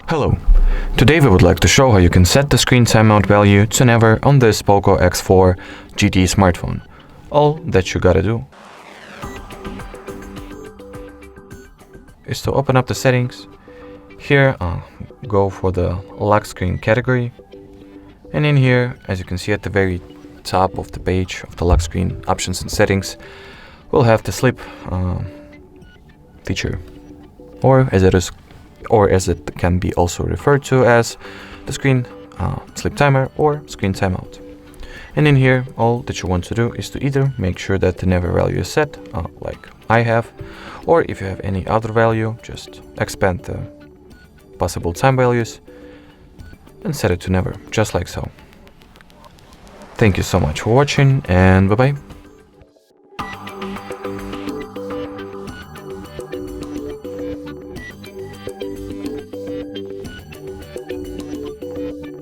Hello, today we would like to show how you can set the screen timeout value to never on this POCO X4 GT smartphone. All that you gotta do is to open up the settings. Here, go for the lock screen category, and in here, as you can see at the very top of the page of the lock screen options and settings, we'll have the sleep feature, or as it can be also referred to as the screen sleep timer or screen timeout. And in here, all that you want to do is to either make sure that the never value is set, like I have, or if you have any other value, just expand the possible time values and set it to never, just like so. Thank you so much for watching, and bye bye.